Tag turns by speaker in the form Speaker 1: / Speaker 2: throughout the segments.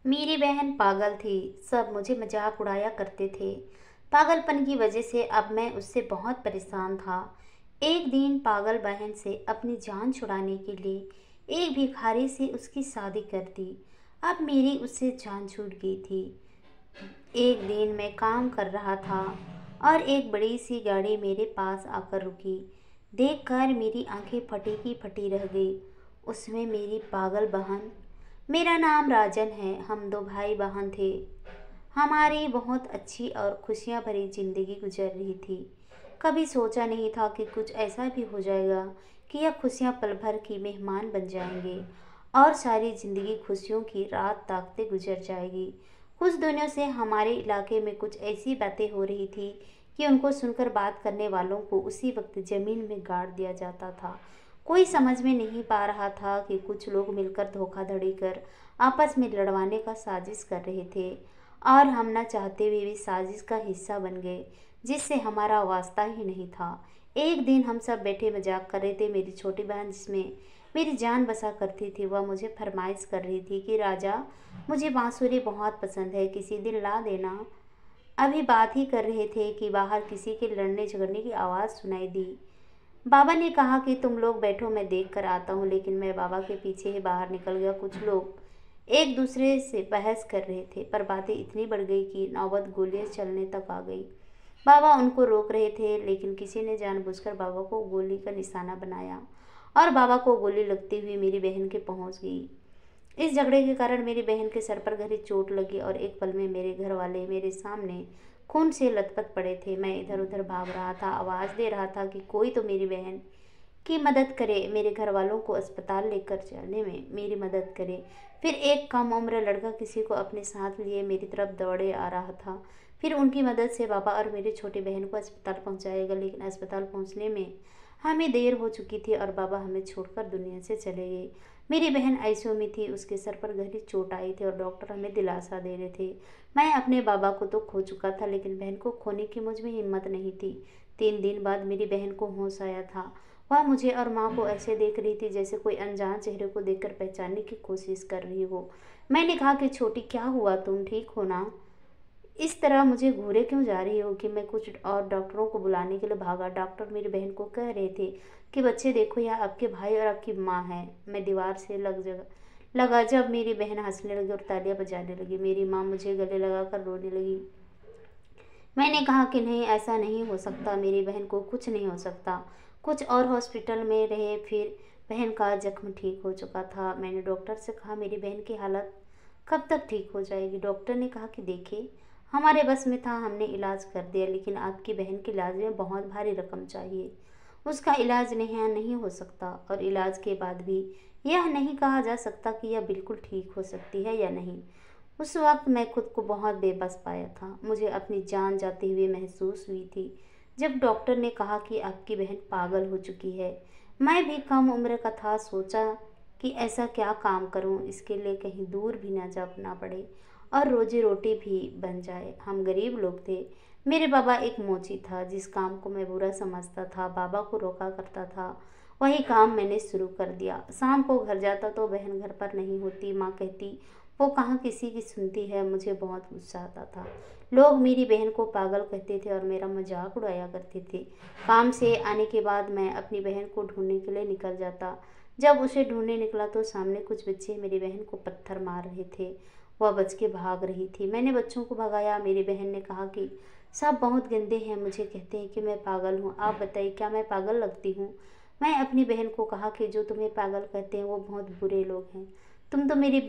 Speaker 1: मेरी बहन पागल थी। सब मुझे मजाक उड़ाया करते थे। पागलपन की वजह से अब मैं उससे बहुत परेशान था। एक दिन पागल बहन से अपनी जान छुड़ाने के लिए एक भिखारी से उसकी शादी कर दी। अब मेरी उससे जान छूट गई थी। एक दिन मैं काम कर रहा था और एक बड़ी सी गाड़ी मेरे पास आकर रुकी। देखकर मेरी आंखें फटी की फटी रह गई। उसमें मेरी पागल बहन। मेरा नाम राजन है। हम दो भाई बहन थे। हमारी बहुत अच्छी और खुशियाँ भरी जिंदगी गुजर रही थी। कभी सोचा नहीं था कि कुछ ऐसा भी हो जाएगा कि यह खुशियाँ पल भर की मेहमान बन जाएंगे और सारी जिंदगी खुशियों की रात ताकते गुजर जाएगी। कुछ दिनों से हमारे इलाके में कुछ ऐसी बातें हो रही थी कि उनको सुनकर बात करने वालों को उसी वक्त जमीन में गाड़ दिया जाता था। कोई समझ में नहीं पा रहा था कि कुछ लोग मिलकर धोखाधड़ी कर आपस में लड़वाने का साजिश कर रहे थे और हम न चाहते हुए भी साजिश का हिस्सा बन गए, जिससे हमारा वास्ता ही नहीं था। एक दिन हम सब बैठे मजाक कर रहे थे। मेरी छोटी बहन, जिसमें मेरी जान बसा करती थी, वह मुझे फरमाइश कर रही थी कि राजा, मुझे बांसुरी बहुत पसंद है, किसी दिन ला देना। अभी बात ही कर रहे थे कि बाहर किसी के लड़ने झगड़ने की आवाज़ सुनाई दी। बाबा ने कहा कि तुम लोग बैठो, मैं देख कर आता हूँ, लेकिन मैं बाबा के पीछे ही बाहर निकल गया। कुछ लोग एक दूसरे से बहस कर रहे थे, पर बातें इतनी बढ़ गई कि नौबत गोलियां चलने तक आ गई। बाबा उनको रोक रहे थे, लेकिन किसी ने जानबूझकर बाबा को गोली का निशाना बनाया और बाबा को गोली लगती हुई मेरी बहन के पहुंच गई। इस झगड़े के कारण मेरी बहन के सर पर गहरी चोट लगी और एक पल में मेरे घर वाले मेरे सामने खून से लथपथ पड़े थे। मैं इधर उधर भाग रहा था, आवाज़ दे रहा था कि कोई तो मेरी बहन की मदद करे, मेरे घर वालों को अस्पताल लेकर जाने में मेरी मदद करे। फिर एक कम उम्र लड़का किसी को अपने साथ लिए मेरी तरफ दौड़े आ रहा था। फिर उनकी मदद से बाबा और मेरी छोटी बहन को अस्पताल पहुंचाएगा, लेकिन अस्पताल पहुंचने में हमें देर हो चुकी थी और बाबा हमें छोड़कर दुनिया से चले गए। मेरी बहन आईसीयू में थी, उसके सर पर गहरी चोट आई थी और डॉक्टर हमें दिलासा दे रहे थे। मैं अपने बाबा को तो खो चुका था, लेकिन बहन को खोने की मुझ में हिम्मत नहीं थी। 3 दिन बाद मेरी बहन को होश आया था। वह मुझे और माँ को ऐसे देख रही थी जैसे कोई अनजान चेहरे को देखकर पहचानने की कोशिश कर रही हो। मैंने कहा कि छोटी, क्या हुआ, तुम ठीक हो ना? इस तरह मुझे घूरे क्यों जा रही हो? कि मैं कुछ और डॉक्टरों को बुलाने के लिए भागा। डॉक्टर मेरी बहन को कह रहे थे कि बच्चे देखो, यह आपके भाई और आपकी माँ है। मैं दीवार से लगा जब मेरी बहन हंसने लगी और तालियां बजाने लगी। मेरी माँ मुझे गले लगाकर रोने लगी। मैंने कहा कि नहीं, ऐसा नहीं हो सकता, मेरी बहन को कुछ नहीं हो सकता। कुछ और हॉस्पिटल में रहे, फिर बहन का जख्म ठीक हो चुका था। मैंने डॉक्टर से कहा, मेरी बहन की हालत कब तक ठीक हो जाएगी? डॉक्टर ने कहा कि देखिए, हमारे बस में था, हमने इलाज कर दिया, लेकिन आपकी बहन के इलाज में बहुत भारी रकम चाहिए। उसका इलाज नहीं हो सकता और इलाज के बाद भी यह नहीं कहा जा सकता कि यह बिल्कुल ठीक हो सकती है या नहीं। उस वक्त मैं खुद को बहुत बेबस पाया था। मुझे अपनी जान जाते हुए महसूस हुई थी। जब डॉक्टर ने कहा कि आपकी बहन पागल हो चुकी है, मैं भी कम उम्र का था। सोचा कि ऐसा क्या काम करूं इसके लिए कहीं दूर भी ना जाना पड़े और रोजी रोटी भी बन जाए। हम गरीब लोग थे। मेरे बाबा एक मोची था। जिस काम को मैं बुरा समझता था, बाबा को रोका करता था, वही काम मैंने शुरू कर दिया। शाम को घर जाता तो बहन घर पर नहीं होती। माँ कहती, वो कहाँ किसी की सुनती है। मुझे बहुत गुस्सा आता था। लोग मेरी बहन को पागल कहते थे और मेरा मजाक उड़ाया करते थे। काम से आने के बाद मैं अपनी बहन को ढूंढने के लिए निकल जाता। जब उसे ढूंढने निकला तो सामने कुछ बच्चे मेरी बहन को पत्थर मार रहे थे। वह बच के भाग रही थी। मैंने बच्चों को भगाया। मेरी बहन ने कहा कि सब बहुत गंदे हैं, मुझे कहते हैं कि मैं पागल हूँ। आप बताइए, क्या मैं पागल लगती हूँ? मैं अपनी बहन को कहा कि जो तुम्हें पागल कहते हैं वो बहुत बुरे लोग हैं। तुम तो मेरी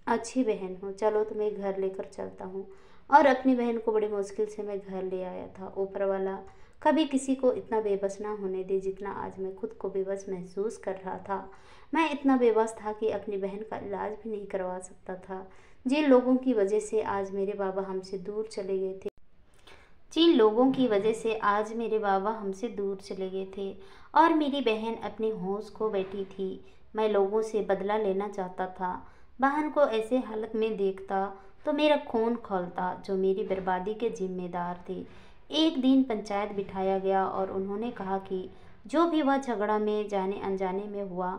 Speaker 1: अच्छी बहन हो, चलो तुम्हें घर लेकर चलता हूँ। और अपनी बहन को बड़ी मुश्किल से मैं घर ले आया था। ऊपर वाला कभी किसी को इतना बेबस ना होने दे जितना आज मैं खुद को बेबस महसूस कर रहा था। मैं इतना बेबस था कि अपनी बहन का इलाज भी नहीं करवा सकता था। जिन लोगों की वजह से आज मेरे बाबा हमसे दूर चले गए थे जिन लोगों की वजह से आज मेरे बाबा हमसे दूर चले गए थे और मेरी बहन अपने होश खो बैठी थी, मैं लोगों से बदला लेना चाहता था। बहन को ऐसे हालत में देखता तो मेरा खून खौलता, जो मेरी बर्बादी के जिम्मेदार थे। एक दिन पंचायत बिठाया गया और उन्होंने कहा कि जो भी वह झगड़ा में जाने अनजाने में हुआ,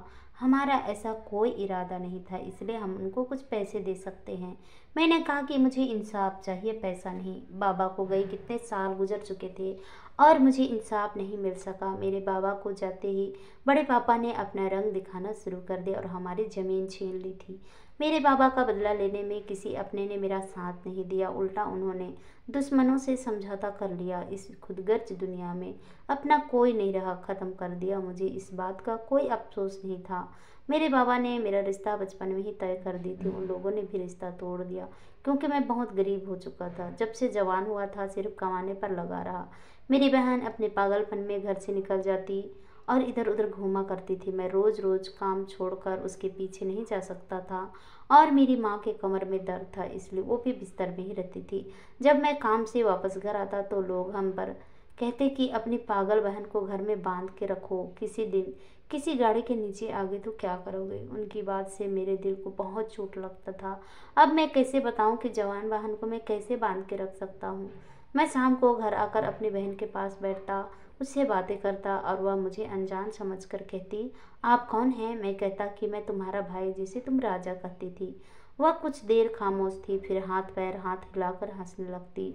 Speaker 1: हमारा ऐसा कोई इरादा नहीं था, इसलिए हम उनको कुछ पैसे दे सकते हैं। मैंने कहा कि मुझे इंसाफ चाहिए, पैसा नहीं। बाबा को गए कितने साल गुजर चुके थे और मुझे इंसाफ नहीं मिल सका। मेरे बाबा को जाते ही बड़े पापा ने अपना रंग दिखाना शुरू कर दिया और हमारी ज़मीन छीन ली थी। मेरे बाबा का बदला लेने में किसी अपने ने मेरा साथ नहीं दिया, उल्टा उन्होंने दुश्मनों से समझौता कर लिया। इस खुदगर्ज दुनिया में अपना कोई नहीं रहा, ख़त्म कर दिया। मुझे इस बात का कोई अफसोस नहीं था। मेरे बाबा ने मेरा रिश्ता बचपन में ही तय कर दी थी। उन लोगों ने भी रिश्ता तोड़ दिया क्योंकि मैं बहुत गरीब हो चुका था। जब से जवान हुआ था सिर्फ कमाने पर लगा रहा। मेरी बहन अपने पागलपन में घर से निकल जाती और इधर उधर घूमा करती थी। मैं रोज़ रोज़ काम छोड़कर उसके पीछे नहीं जा सकता था और मेरी माँ के कमर में दर्द था, इसलिए वो भी बिस्तर में ही रहती थी। जब मैं काम से वापस घर आता तो लोग हम पर कहते कि अपनी पागल बहन को घर में बांध के रखो, किसी दिन किसी गाड़ी के नीचे आ गई तो क्या करोगे। उनकी बात से मेरे दिल को बहुत चोट लगता था। अब मैं कैसे बताऊं कि जवान बहन को मैं कैसे बांध के रख सकता हूँ। मैं शाम को घर आकर अपनी बहन के पास बैठता, उससे बातें करता और वह मुझे अनजान समझकर कहती, आप कौन हैं? मैं कहता कि मैं तुम्हारा भाई जिसे तुम राजा कहती थी। वह कुछ देर खामोश थी, फिर हाथ हिलाकर हंसने लगती।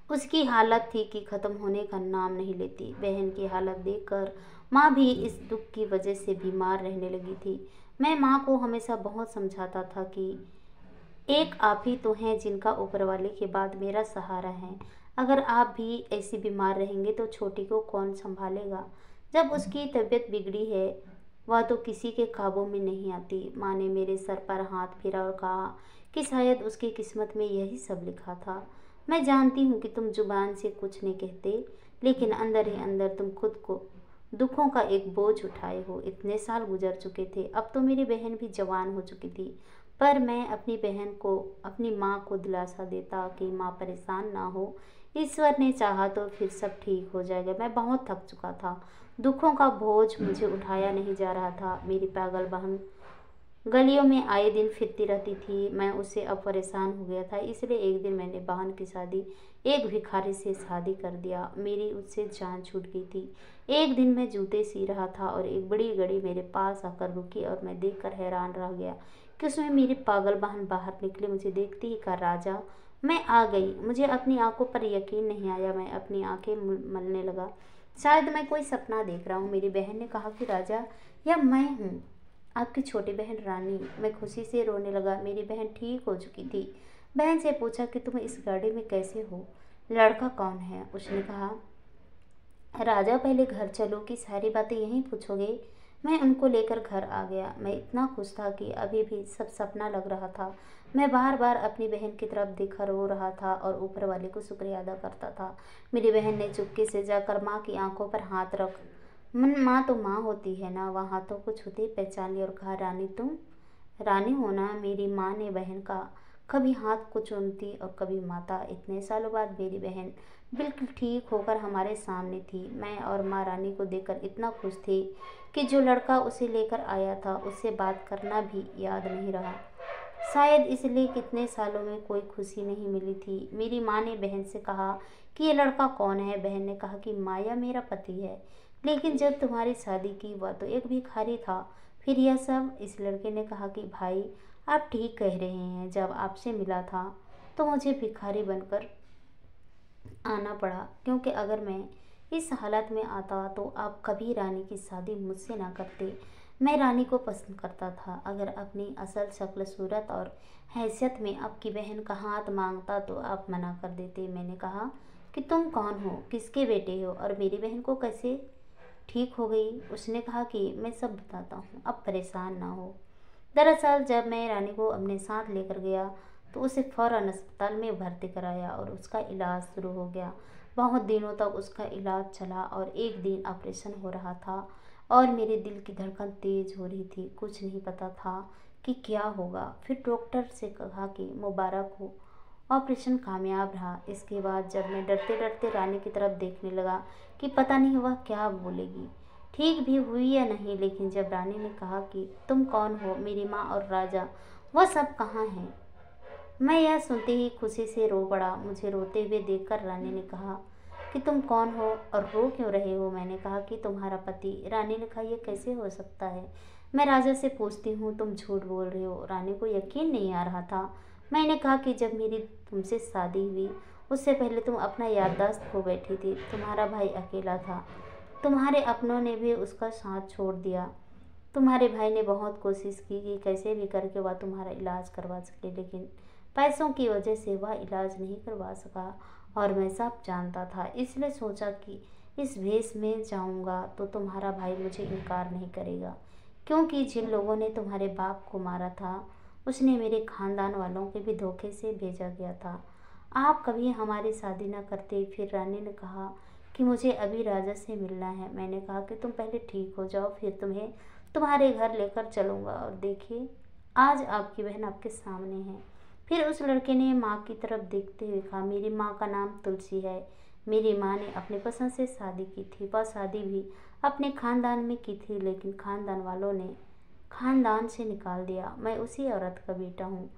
Speaker 1: उसकी हालत थी कि ख़त्म होने का नाम नहीं लेती। बहन की हालत देखकर माँ भी इस दुख की वजह से बीमार रहने लगी थी। मैं माँ को हमेशा बहुत समझाता था कि एक आप ही तो हैं जिनका ऊपर वाले के बाद मेरा सहारा है। अगर आप भी ऐसी बीमार रहेंगे तो छोटी को कौन संभालेगा। जब उसकी तबीयत बिगड़ी है वह तो किसी के काबू में नहीं आती। माँ ने मेरे सर पर हाथ फेरा और कहा कि शायद उसकी किस्मत में यही सब लिखा था। मैं जानती हूँ कि तुम जुबान से कुछ नहीं कहते, लेकिन अंदर ही अंदर तुम खुद को दुखों का एक बोझ उठाए हो। इतने साल गुजर चुके थे, अब तो मेरी बहन भी जवान हो चुकी थी, पर मैं अपनी बहन को, अपनी माँ को दिलासा देता कि माँ परेशान ना हो, ईश्वर ने चाहा तो फिर सब ठीक हो जाएगा। मैं बहुत थक चुका था, दुखों का बोझ मुझे उठाया नहीं जा रहा था। मेरी पागल बहन गलियों में आए दिन फिरती रहती थी। मैं उससे अब परेशान हो गया था, इसलिए एक दिन मैंने बहन की शादी एक भिखारी से शादी कर दिया। मेरी उससे जान छूट गई थी। एक दिन मैं जूते सी रहा था और एक बड़ी गाड़ी मेरे पास आकर रुकी और मैं देखकर हैरान रह गया कि उसमें मेरी पागल बहन बाहर निकली। मुझे देखते ही कहा, राजा। मैं आ गई। मुझे अपनी आंखों पर यकीन नहीं आया। मैं अपनी आंखें मलने लगा, शायद मैं कोई सपना देख रहा हूँ। मेरी बहन ने कहा कि राजा, यह मैं हूँ, आपकी छोटी बहन रानी। मैं खुशी से रोने लगा। मेरी बहन ठीक हो चुकी थी। बहन से पूछा कि तुम इस गाड़ी में कैसे हो? लड़का कौन है? उसने कहा, राजा पहले घर चलो कि सारी बातें यहीं पूछोगे। मैं उनको लेकर घर आ गया। मैं इतना खुश था कि अभी भी सब सपना लग रहा था। मैं बार बार अपनी बहन की तरफ देखकर रो रहा था और ऊपर वाले को शुक्रिया अदा करता था। मेरी बहन ने चुपके से जाकर माँ की आंखों पर हाथ रख, माँ तो माँ होती है ना, वह हाथों को छूते पहचान लिया और कहा, रानी तुम रानी हो ना? मेरी माँ ने बहन का कभी हाथ को चूमती और कभी माता। इतने सालों बाद मेरी बहन बिल्कुल ठीक होकर हमारे सामने थी। मैं और माँ रानी को देखकर इतना खुश थे कि जो लड़का उसे लेकर आया था उससे बात करना भी याद नहीं रहा। शायद इसलिए कितने सालों में कोई खुशी नहीं मिली थी। मेरी माँ ने बहन से कहा कि ये लड़का कौन है? बहन ने कहा कि माया मेरा पति है, लेकिन जब तुम्हारी शादी की वह तो एक भिखारी था। फिर यह सब? इस लड़के ने कहा कि भाई आप ठीक कह रहे हैं, जब आपसे मिला था तो मुझे भिखारी बनकर आना पड़ा, क्योंकि अगर मैं इस हालत में आता तो आप कभी रानी की शादी मुझसे ना करते। मैं रानी को पसंद करता था। अगर अपनी असल शक्ल, सूरत और हैसियत में आपकी बहन का हाथ मांगता तो आप मना कर देते। मैंने कहा कि तुम कौन हो, किसके बेटे हो और मेरी बहन को कैसे ठीक हो गई? उसने कहा कि मैं सब बताता हूँ, अब परेशान ना हो। दरअसल जब मैं रानी को अपने साथ लेकर गया तो उसे फ़ौरन अस्पताल में भर्ती कराया और उसका इलाज शुरू हो गया। बहुत दिनों तक उसका इलाज चला और एक दिन ऑपरेशन हो रहा था और मेरे दिल की धड़कन तेज़ हो रही थी। कुछ नहीं पता था कि क्या होगा। फिर डॉक्टर से कहा कि मुबारक हो, ऑपरेशन कामयाब रहा। इसके बाद जब मैं डरते डरते रानी की तरफ देखने लगा कि पता नहीं वह क्या बोलेगी, ठीक भी हुई या नहीं, लेकिन जब रानी ने कहा कि तुम कौन हो, मेरी माँ और राजा, वह सब कहाँ हैं? मैं यह सुनते ही खुशी से रो पड़ा। मुझे रोते हुए देखकर रानी ने कहा, कि तुम कौन हो और रो क्यों रहे हो। मैंने कहा कि तुम्हारा पति। रानी ने कहा, यह कैसे हो सकता है। मैं राजा से पूछती हूँ, तुम झूठ बोल रहे हो। रानी को यकीन नहीं आ रहा था। मैंने कहा कि जब मेरी तुमसे शादी हुई उससे पहले तुम अपना याददाश्त खो बैठी थी। तुम्हारा भाई अकेला था, तुम्हारे अपनों ने भी उसका साथ छोड़ दिया। तुम्हारे भाई ने बहुत कोशिश की कि कैसे भी करके वह तुम्हारा इलाज करवा सके, लेकिन पैसों की वजह से वह इलाज नहीं करवा सका। और मैं सब जानता था, इसलिए सोचा कि इस भेष में जाऊंगा तो तुम्हारा भाई मुझे इनकार नहीं करेगा, क्योंकि जिन लोगों ने तुम्हारे बाप को मारा था उसने मेरे खानदान वालों के भी धोखे से भेजा गया था। आप कभी हमारी शादी न करते। फिर रानी ने कहा कि मुझे अभी राजा से मिलना है। मैंने कहा कि तुम पहले ठीक हो जाओ, फिर तुम्हें तुम्हारे घर लेकर चलूँगा। और देखिए, आज आपकी बहन आपके सामने है। फिर उस लड़के ने माँ की तरफ देखते हुए कहा, मेरी माँ का नाम तुलसी है। मेरी माँ ने अपनी पसंद से शादी की थी। वह शादी भी अपने खानदान में की थी, लेकिन खानदान वालों ने खानदान से निकाल दिया। मैं उसी औरत का बेटा हूँ।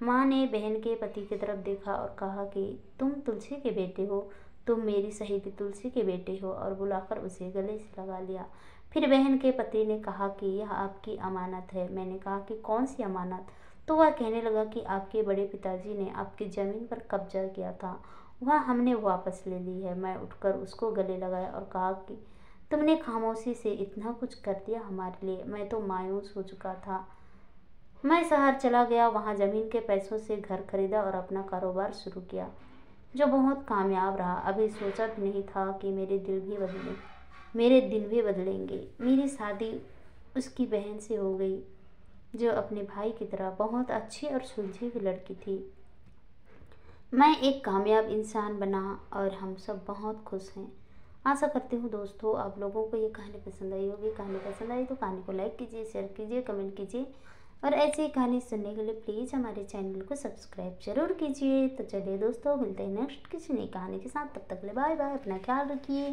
Speaker 1: माँ ने बहन के पति की तरफ देखा और कहा कि तुम तुलसी के बेटे हो, तुम मेरी सहेली तुलसी के बेटे हो, और बुलाकर उसे गले से लगा लिया। फिर बहन के पति ने कहा कि यह आपकी अमानत है। मैंने कहा कि कौन सी अमानत। तो वह कहने लगा कि आपके बड़े पिताजी ने आपकी ज़मीन पर कब्जा किया था, वह हमने वापस ले ली है। मैं उठकर उसको गले लगाया और कहा कि तुमने खामोशी से इतना कुछ कर दिया हमारे लिए। मैं तो मायूस हो चुका था। मैं शहर चला गया, वहाँ ज़मीन के पैसों से घर खरीदा और अपना कारोबार शुरू किया, जो बहुत कामयाब रहा। अभी सोचा भी नहीं था कि मेरे दिन भी बदलेंगे। मेरी शादी उसकी बहन से हो गई, जो अपने भाई की तरह बहुत अच्छी और सुलझी हुई लड़की थी। मैं एक कामयाब इंसान बना और हम सब बहुत खुश हैं। आशा करती हूँ दोस्तों आप लोगों को ये कहानी पसंद आई होगी। कहानी पसंद आई तो कहानी को लाइक कीजिए, शेयर कीजिए, कमेंट कीजिए, और ऐसी ही कहानी सुनने के लिए प्लीज़ हमारे चैनल को सब्सक्राइब जरूर कीजिए। तो चलिए दोस्तों, मिलते हैं नेक्स्ट किसी नई कहानी के साथ। तब तक के लिए बाय बाय, अपना ख्याल रखिए।